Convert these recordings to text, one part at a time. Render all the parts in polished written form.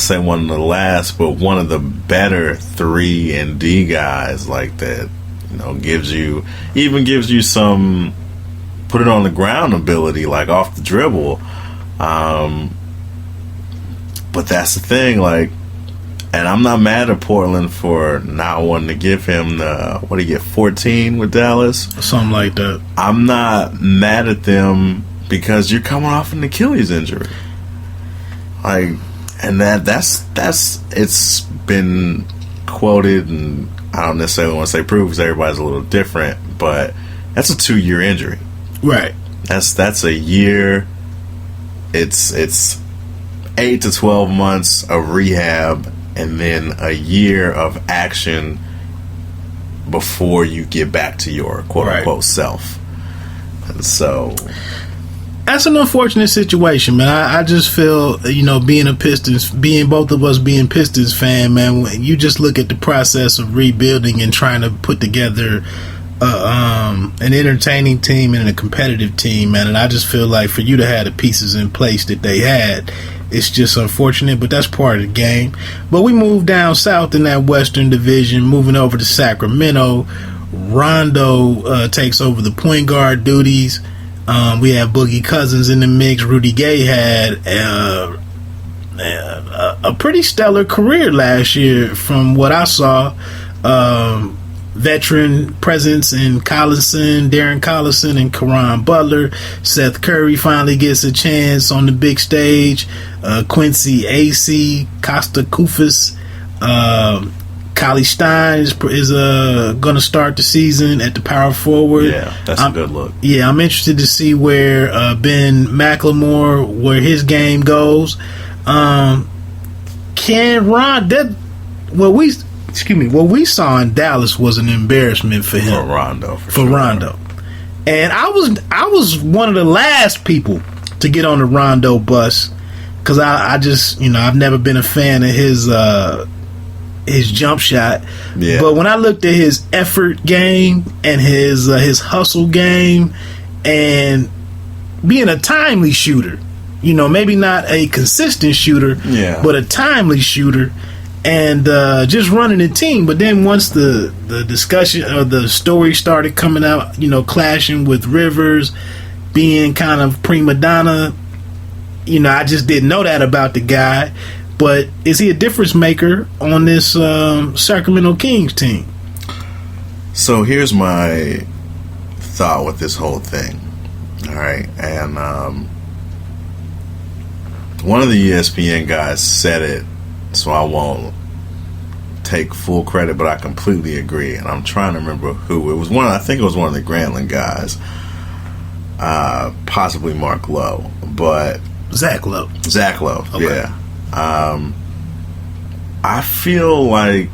say one of the last, but one of the better 3 and D guys like that. Gives you some put it on the ground ability, like off the dribble. But that's the thing, like, and I'm not mad at Portland for not wanting to give him what do you get, 14 with Dallas? Something like that. I'm not mad at them because you're coming off an Achilles injury. Like, and that's it's been quoted, and I don't necessarily want to say proof because everybody's a little different, but that's a 2-year injury. Right. That's a year. It's 8 to 12 months of rehab and then a year of action before you get back to your quote-unquote self. And so that's an unfortunate situation, man. I just feel, being both of us being Pistons fan, man, when you just look at the process of rebuilding and trying to put together an entertaining team and a competitive team, man, and I just feel like for you to have the pieces in place that they had, it's just unfortunate, but that's part of the game. But we moved down south in that Western Division, moving over to Sacramento. Rondo takes over the point guard duties. We have Boogie Cousins in the mix. Rudy Gay had a pretty stellar career last year from what I saw. Veteran presence in Darren Collison, and Caron Butler. Seth Curry finally gets a chance on the big stage. Quincy AC, Costa Koufis, Kali Stein is going to start the season at the power forward. Yeah, that's a good look. Yeah, I'm interested to see where Ben McLemore, where his game goes. What we saw in Dallas was an embarrassment for him. For Rondo. For Rondo. And I was one of the last people to get on the Rondo bus because I just, I've never been a fan of his jump shot. Yeah. But when I looked at his effort game and his hustle game and being a timely shooter, maybe not a consistent shooter, but a timely shooter, and just running the team. But then once the discussion or the story started coming out, clashing with Rivers, being kind of prima donna, I just didn't know that about the guy. But is he a difference maker on this Sacramento Kings team? So here's my thought with this whole thing. All right, and one of the ESPN guys said it, so I won't take full credit, but I completely agree. And I'm trying to remember who it was. I think it was one of the Grantland guys, possibly Mark Lowe, but Zach Lowe. Okay. Yeah. I feel like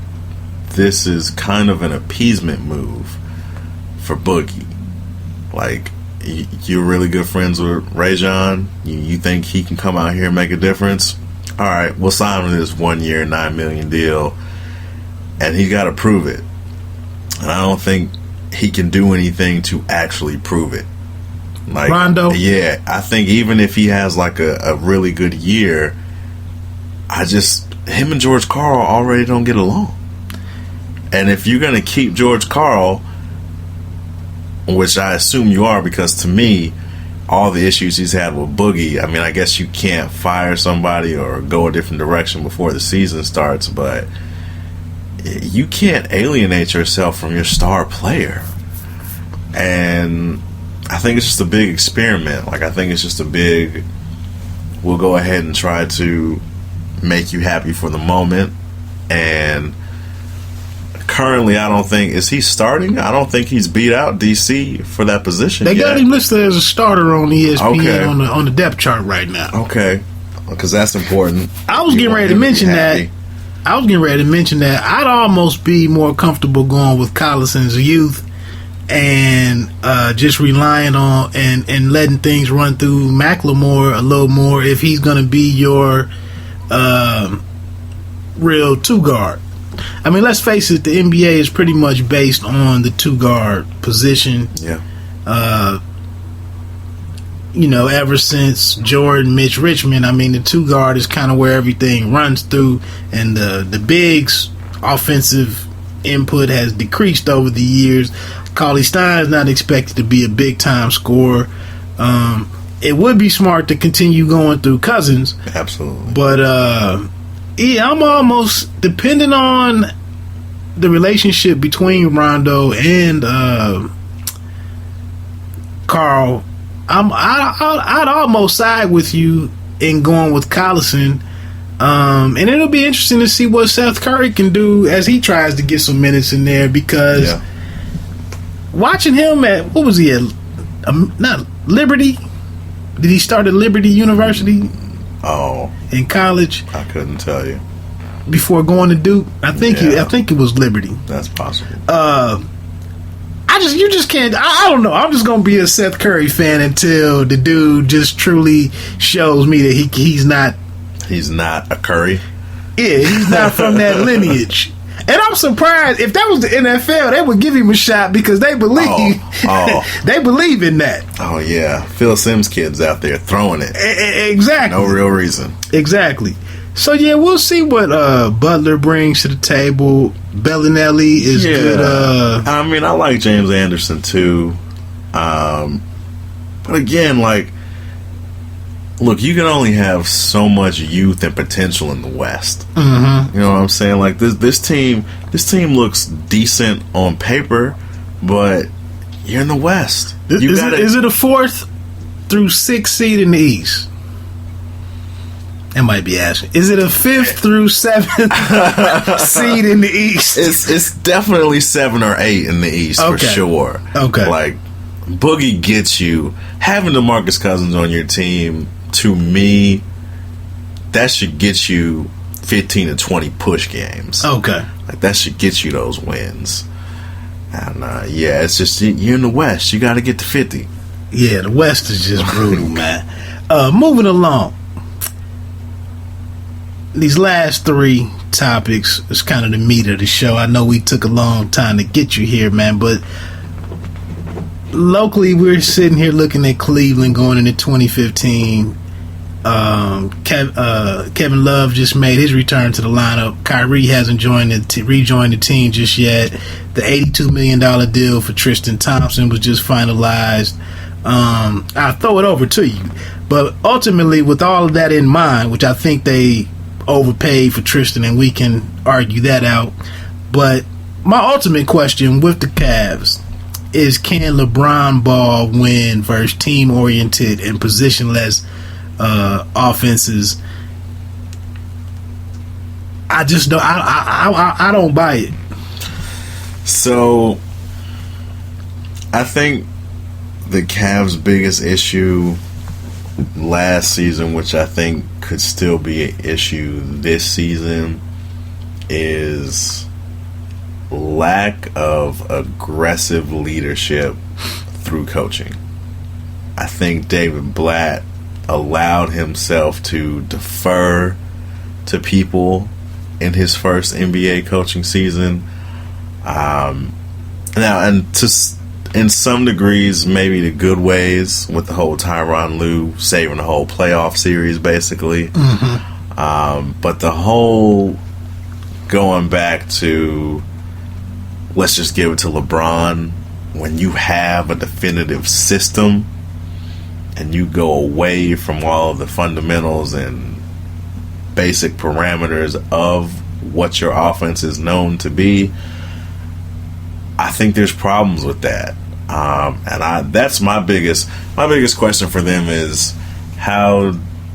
this is kind of an appeasement move for Boogie. Like, you're really good friends with Rajon. You think he can come out here and make a difference? All right, we'll sign him to this 1 year, $9 million deal, and he got to prove it. And I don't think he can do anything to actually prove it. Like, Rondo? Yeah, I think even if he has like a really good year, him and George Karl already don't get along. And if you're going to keep George Karl, which I assume you are, because to me, all the issues he's had with Boogie, I mean, I guess you can't fire somebody or go a different direction before the season starts, but you can't alienate yourself from your star player. And I think it's just a big experiment. Like, I think it's just a big, we'll go ahead and try to make you happy for the moment. And currently, I don't think, is he starting? I don't think he's beat out DC for that position. They got him listed as a starter on ESPN on the depth chart right now. Okay, because that's important. I was getting ready to mention that. I'd almost be more comfortable going with Collison's youth and just relying on and letting things run through McLemore a little more if he's going to be your real two guard. I mean, let's face it, the NBA is pretty much based on the two guard position. Yeah. ever since Jordan, Mitch Richmond, I mean, the two guard is kind of where everything runs through, and the bigs offensive input has decreased over the years. Cauley Stein is not expected to be a big time scorer. It would be smart to continue going through Cousins. Absolutely. But I'm almost, depending on the relationship between Rondo and Carl, I'd almost side with you in going with Collison. And it'll be interesting to see what Seth Curry can do as he tries to get some minutes in there, because watching him at, what was he at? Not Liberty? Did he start at Liberty University? Oh, in college? I couldn't tell you. Before going to Duke, I think it was Liberty. That's possible. You just can't. I don't know. I'm just gonna be a Seth Curry fan until the dude just truly shows me that he's not. He's not a Curry. Yeah, he's not from that lineage. And I'm surprised, if that was the NFL, they would give him a shot, because they believe they believe in that. Oh yeah, Phil Simms kids out there throwing it. Exactly. No real reason. Exactly. So yeah, we'll see what Butler brings to the table. Bellinelli is good. I mean, I like James Anderson too, but again, like, look, you can only have so much youth and potential in the West. Mm-hmm. You know what I'm saying? Like, this team looks decent on paper, but you're in the West. Is it a 4th through 6th seed in the East? I might be asking. Is it a 5th through 7th seed in the East? It's definitely 7 or 8 in the East for sure. Okay. Like, Boogie gets you. Having DeMarcus Cousins on your team, to me, that should get you 15 to 20 push games. Okay. Like, that should get you those wins. And it's just, you're in the West. You got to get to 50. Yeah, the West is just brutal, man. Moving along. These last 3 topics is kind of the meat of the show. I know we took a long time to get you here, man, but locally, we're sitting here looking at Cleveland going into 2015. Kevin Love just made his return to the lineup. Kyrie hasn't rejoined the team just yet. The $82 million deal for Tristan Thompson was just finalized. I'll throw it over to you. But ultimately, with all of that in mind, which I think they overpaid for Tristan, and we can argue that out. But my ultimate question with the Cavs is, can LeBron ball win versus team-oriented and positionless offenses? I just don't. I don't buy it. So, I think the Cavs' biggest issue last season, which I think could still be an issue this season, is lack of aggressive leadership through coaching. I think David Blatt allowed himself to defer to people in his first NBA coaching season. Now, and in some degrees, maybe the good ways, with the whole Tyronn Lue saving the whole playoff series, basically. Mm-hmm. But the whole going back to, let's just give it to LeBron, when you have a definitive system and you go away from all of the fundamentals and basic parameters of what your offense is known to be, I think there's problems with that. And that's my biggest question for them is, how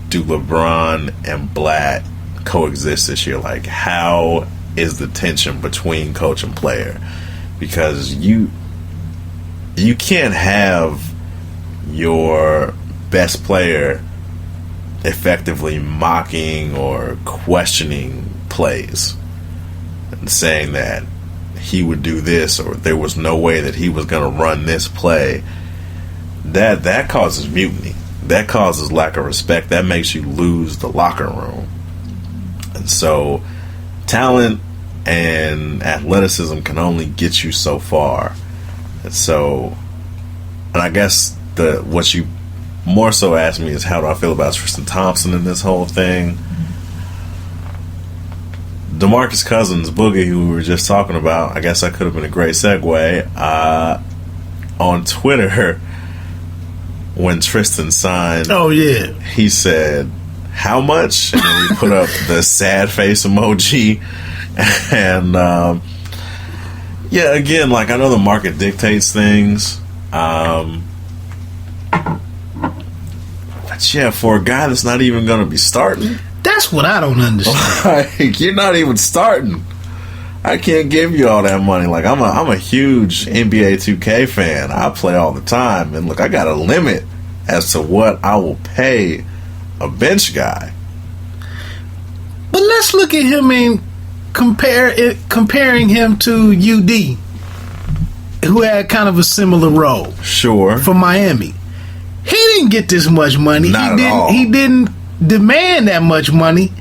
do LeBron and Blatt coexist this year? Like, how is the tension between coach and player? Because you can't have your best player effectively mocking or questioning plays and saying that he would do this, or there was no way that he was going to run this play. That causes mutiny. That causes lack of respect. That makes you lose the locker room. And so talent and athleticism can only get you so far. And so, and I guess what you more so asked me is how do I feel about Tristan Thompson in this whole thing. DeMarcus Cousins, Boogie, who we were just talking about, I guess that could have been a great segue. On Twitter, when Tristan signed, he said, "How much?" And then he put up the sad face emoji. And again, like, I know the market dictates things. But yeah, for a guy that's not even going to be starting, that's what I don't understand. Like, you're not even starting. I can't give you all that money. Like, I'm a huge NBA 2K fan. I play all the time, and look, I got a limit as to what I will pay a bench guy. But let's look at him and comparing him to UD, who had kind of a similar role. Sure. For Miami. He didn't get this much money. Not at all. He didn't demand that much money.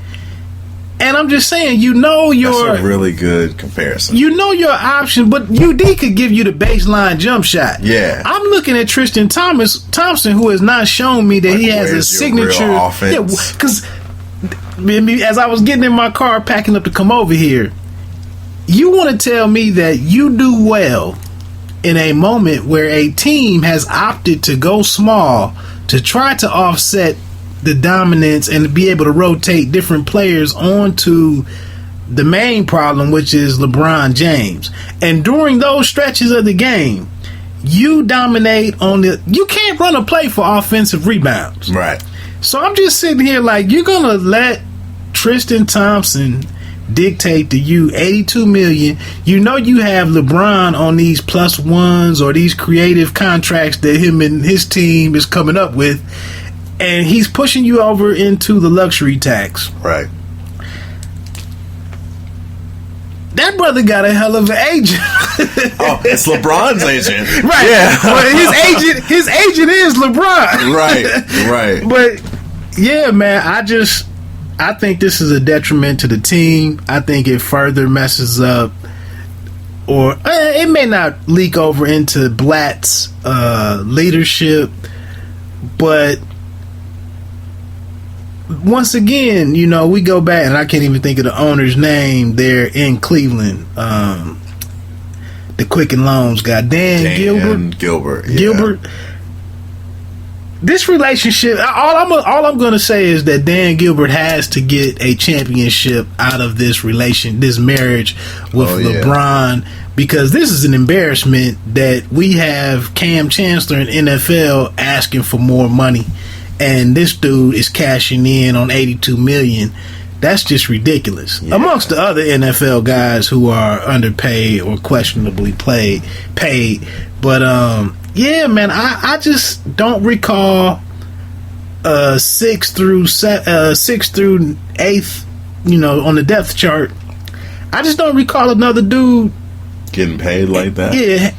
And I'm just saying, that's a really good comparison. You know your option, but UD could give you the baseline jump shot. Yeah. I'm looking at Tristan Thompson, who has not shown me that he has a signature offense. Because as I was getting in my car packing up to come over here, you want to tell me that you do well in a moment where a team has opted to go small to try to offset the dominance and be able to rotate different players onto the main problem, which is LeBron James. And during those stretches of the game, you dominate you can't run a play for offensive rebounds. Right. So I'm just sitting here like, you're going to let Tristan Thompson dictate to you $82 million. You know you have LeBron on these plus ones or these creative contracts that him and his team is coming up with, and he's pushing you over into the luxury tax. Right. That brother got a hell of an agent. Oh, it's LeBron's agent. Right. Yeah. But his agent is LeBron. Right. But yeah, man, I think this is a detriment to the team. I think it further messes up, or it may not leak over into Blatt's leadership, but once again, we go back, and I can't even think of the owner's name there in Cleveland. The Quicken Loans guy, Dan Gilbert. Yeah. Gilbert. This relationship, all I'm going to say is that Dan Gilbert has to get a championship out of this marriage with LeBron, because this is an embarrassment that we have Cam Chancellor in NFL asking for more money, and this dude is cashing in on $82 million. That's just ridiculous. Yeah. Amongst the other NFL guys who are underpaid or questionably paid. But yeah, man, I just don't recall 6th through 8th, on the depth chart. I just don't recall another dude getting paid like that. Yeah,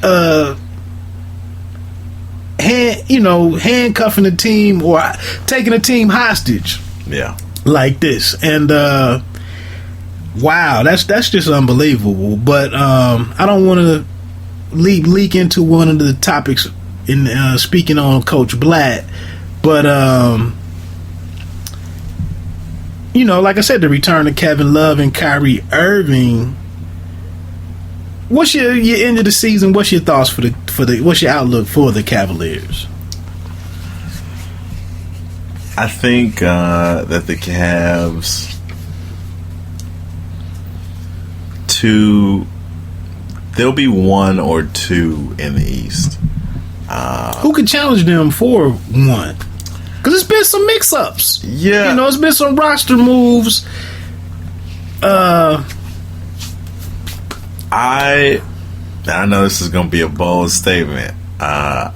handcuffing a team or taking a team hostage. Yeah. Like this. And wow, that's just unbelievable. But I don't want to leak into one of the topics in speaking on Coach Blatt, but like I said, the return of Kevin Love and Kyrie Irving. What's your end of the season? What's your thoughts for the what's your outlook for the Cavaliers? I think that the Cavs there'll be 1 or 2 in the East. Who could challenge them for 1? Because it's been some mix-ups. Yeah. It's been some roster moves. I know this is going to be a bold statement. I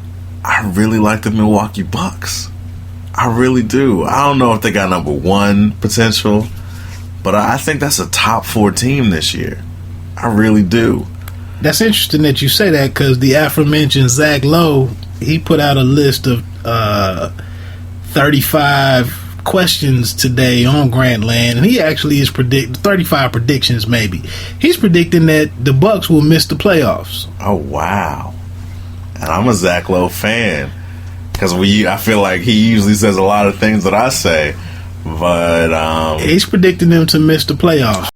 really like the Milwaukee Bucks. I really do. I don't know if they got number 1 potential, but I think that's a top 4 team this year. I really do. That's interesting that you say that, because the aforementioned Zach Lowe, he put out a list of 35 questions today on Grantland, and he actually is 35 predictions maybe. He's predicting that the Bucks will miss the playoffs. Oh, wow. And I'm a Zach Lowe fan. because I feel like he usually says a lot of things that I say, but he's predicting them to miss the playoffs.